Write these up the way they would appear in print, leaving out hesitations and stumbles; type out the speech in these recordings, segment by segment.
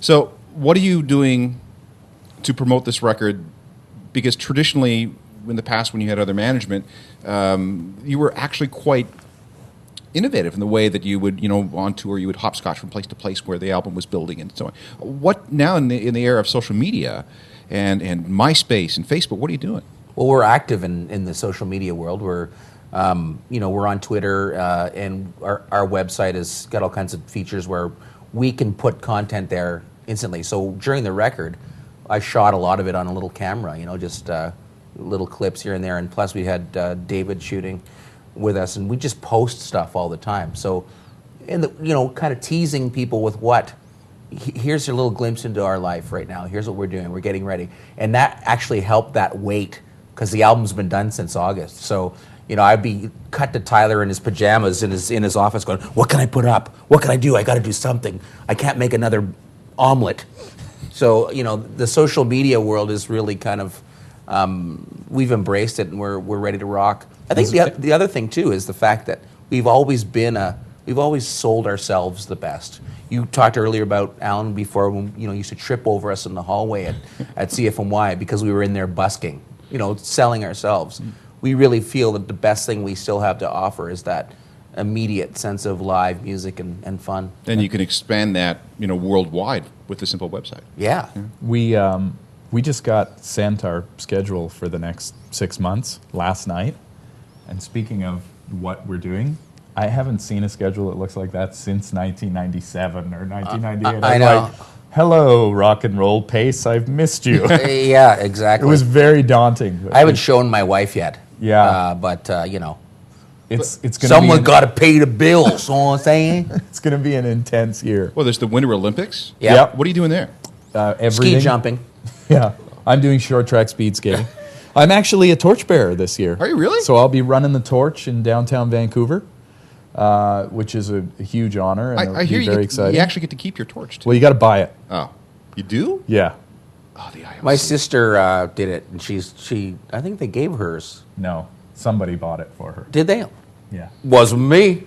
So what are you doing to promote this record? Because traditionally, in the past when you had other management, you were actually quite innovative in the way that you would, on tour, you would hopscotch from place to place where the album was building and so on. What now in the era of social media and MySpace and Facebook, what are you doing? Well, we're active in the social media world. We're on Twitter, and our website has got all kinds of features where we can put content there instantly. So during the record, I shot a lot of it on a little camera, just little clips here and there. And plus we had David shooting with us, and we just post stuff all the time. So, kind of teasing people with here's a little glimpse into our life right now. Here's what we're doing. We're getting ready. And that actually helped that wait, because the album's been done since August. So, I'd be cut to Tyler in his pajamas in his office going, what can I put up? What can I do? I got to do something. I can't make another omelet. So, the social media world is really kind of, we've embraced it, and we're ready to rock. I think the other thing too is the fact that we've always sold ourselves the best. You talked earlier about Alan before, when used to trip over us in the hallway at CFMY because we were in there busking, selling ourselves. We really feel that the best thing we still have to offer is that immediate sense of live music and fun. And you can expand that, worldwide with a simple website. Yeah. We just got sent our schedule for the next 6 months last night. And speaking of what we're doing, I haven't seen a schedule that looks like that since 1997 or 1998. I know. Like, hello, rock and roll pace, I've missed you. Yeah, exactly. It was very daunting. I haven't shown my wife yet. Yeah. But it's going to someone got to pay the bills, you know what I'm saying? It's going to be an intense year. Well, there's the Winter Olympics. Yep. What are you doing there? Everything. Ski jumping. Yeah. I'm doing short track speed skating. I'm actually a torchbearer this year. Are you really? So I'll be running the torch in downtown Vancouver, which is a huge honor. And I hear very exciting. You actually get to keep your torch, too. Well, you got to buy it. Oh. You do? Yeah. Oh, the IOC. My sister did it, and she I think they gave hers. No. Somebody bought it for her. Did they? Yeah. Wasn't me.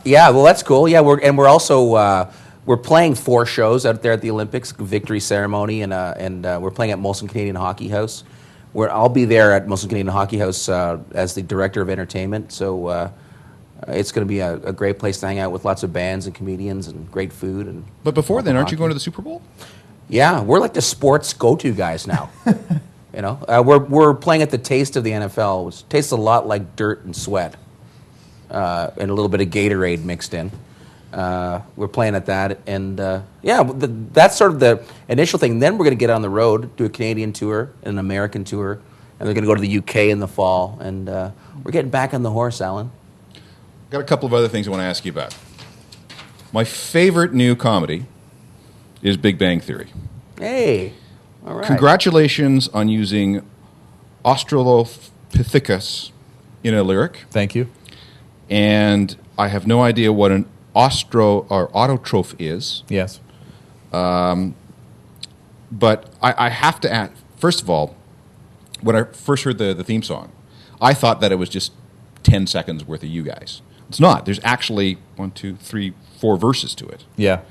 Yeah, well, that's cool. Yeah, we're also we're playing 4 shows out there at the Olympics, victory ceremony, and we're playing at Molson Canadian Hockey House. Where I'll be there at Molson Canadian Hockey House as the director of entertainment. So it's going to be a great place to hang out with lots of bands and comedians and great food. But before then, aren't you going to the Super Bowl? Yeah, we're like the sports go-to guys now. We're playing at the Taste of the NFL, which tastes a lot like dirt and sweat, and a little bit of Gatorade mixed in. We're playing at that, and that's sort of the initial thing. Then we're going to get on the road, do a Canadian tour, and an American tour, and they're going to go to the UK in the fall, and we're getting back on the horse, Alan. Got a couple of other things I want to ask you about. My favorite new comedy is Big Bang Theory. Hey, all right. Congratulations on using Australopithecus in a lyric. Thank you. And I have no idea what an autotroph is. Yes. But I have to ask, first of all, when I first heard the theme song, I thought that it was just 10 seconds worth of you guys. It's not. There's actually 1, 2, 3, 4 verses to it. Yeah.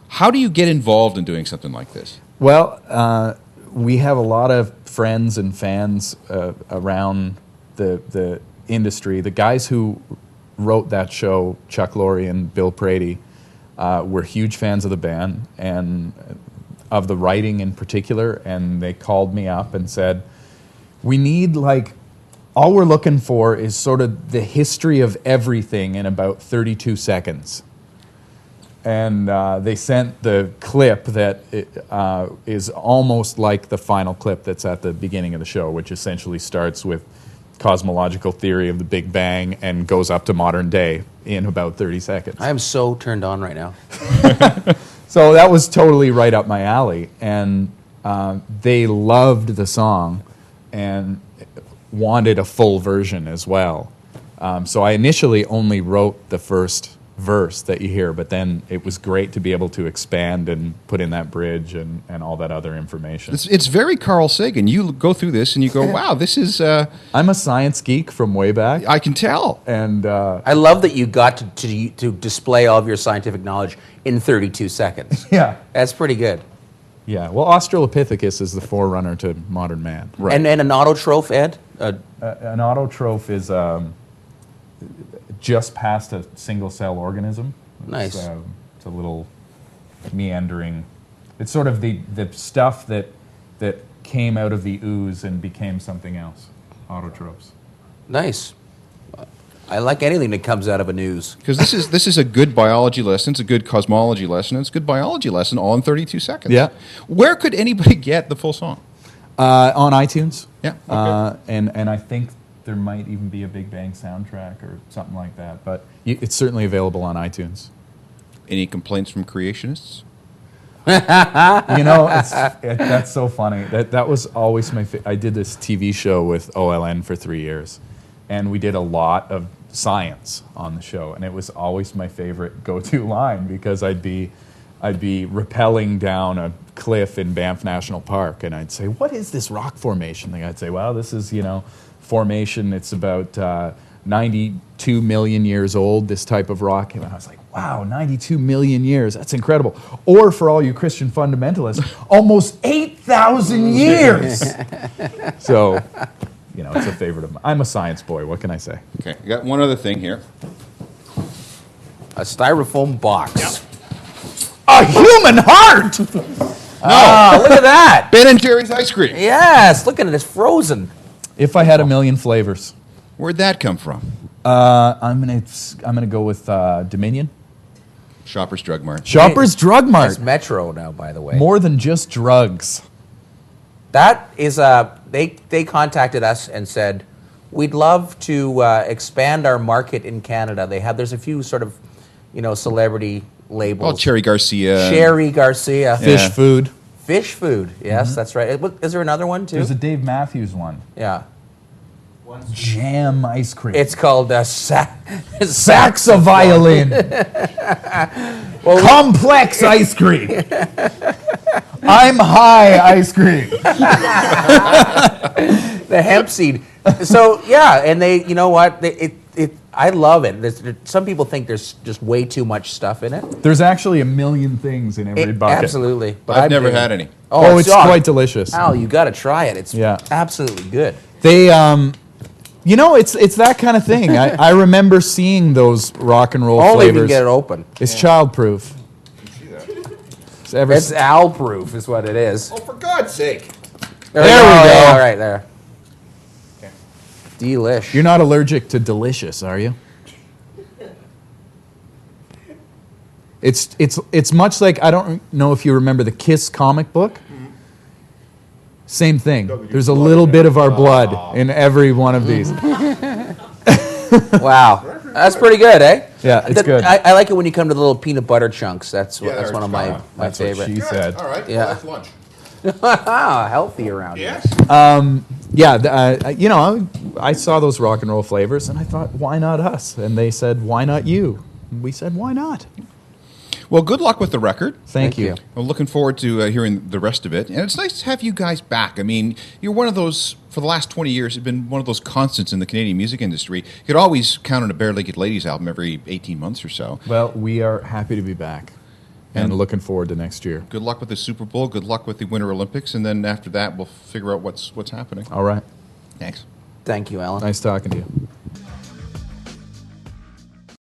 How do you get involved in doing something like this? Well, we have a lot of friends and fans around the industry. The guys who wrote that show, Chuck Lorre and Bill Prady, were huge fans of the band and of the writing in particular, and they called me up and said, we need, all we're looking for is sort of the history of everything in about 32 seconds. And they sent the clip that is almost like the final clip that's at the beginning of the show, which essentially starts with cosmological theory of the Big Bang and goes up to modern day in about 30 seconds. I am so turned on right now. So that was totally right up my alley. And they loved the song and wanted a full version as well. So I initially only wrote the first verse that you hear, but then it was great to be able to expand and put in that bridge and all that other information. It's very Carl Sagan. You go through this and you go, wow, this is... I'm a science geek from way back. I can tell. And I love that you got to display all of your scientific knowledge in 32 seconds. yeah. That's pretty good. Yeah, well, Australopithecus is the forerunner to modern man. Right. And an autotroph, Ed? An autotroph is just past a single-cell organism. Nice. It's a little meandering. It's sort of the stuff that came out of the ooze and became something else. Autotrophs. Nice. I like anything that comes out of a news. Because this is a good biology lesson, it's a good cosmology lesson, it's a good biology lesson all in 32 seconds. Yeah. Where could anybody get the full song? On iTunes. Yeah. Okay. And I think there might even be a Big Bang soundtrack or something like that. But it's certainly available on iTunes. Any complaints from creationists? You know, that's so funny. That was always my I did this TV show with OLN for 3 years. And we did a lot of science on the show. And it was always my favorite go-to line because I'd be rappelling down a cliff in Banff National Park, and I'd say, "What is this rock formation thing?" I'd say, "Well, this is, formation. It's about 92 million years old, this type of rock." And I was like, "Wow, 92 million years. That's incredible." Or for all you Christian fundamentalists, almost 8,000 years. So, it's a favorite of mine. I'm a science boy. What can I say? Okay, I got one other thing here. A styrofoam box. A human heart! Oh, look at that. Ben and Jerry's ice cream. Yes, look at it. It's frozen. If I had a million flavors. Where'd that come from? I'm gonna go with Dominion. Shoppers Drug Mart. Shoppers Drug Mart. It's Metro now, by the way. More than just drugs. That is, they contacted us and said, we'd love to expand our market in Canada. There's a few sort of, celebrity labels. Oh, Cherry Garcia. Cherry Garcia. Fish food. Fish food. Yes, that's right. Is there another one too? There's a Dave Matthews one. Yeah. Jam ice cream. It's called Saxa violin. Complex ice cream. I'm high ice cream. The hemp seed. So yeah, and you know what? I love it. Some people think there's just way too much stuff in it. There's actually a million things in every bucket. Absolutely. But I've never had any. Oh, it's quite delicious. Al, you got to try it. It's Yeah. absolutely good. They, it's that kind of thing. I remember seeing those rock and roll Only if you flavors. can get it open. It's childproof. It's owl-proof is what it is. Oh, for God's sake. There we go. All right, there. Okay. Delish. You're not allergic to delicious, are you? It's much like, I don't know if you remember the Kiss comic book. Same thing. There's a little bit of our blood in every one of these. Wow. That's pretty good, eh? Yeah, it's good. I like it when you come to the little peanut butter chunks. That's one of my That's favorite. what she said. All right. Yeah. Well, that's lunch. Healthy around here. Yeah, I saw those rock and roll flavors, and I thought, why not us? And they said, why not you? And we said, why not? Well, good luck with the record. Thank you. I'm looking forward to hearing the rest of it. And it's nice to have you guys back. I mean, you're one of those, for the last 20 years, you've been one of those constants in the Canadian music industry. You could always count on a Barenaked Ladies album every 18 months or so. Well, we are happy to be back and looking forward to next year. Good luck with the Super Bowl. Good luck with the Winter Olympics. And then after that, we'll figure out what's happening. All right. Thanks. Thank you, Alan. Nice talking to you.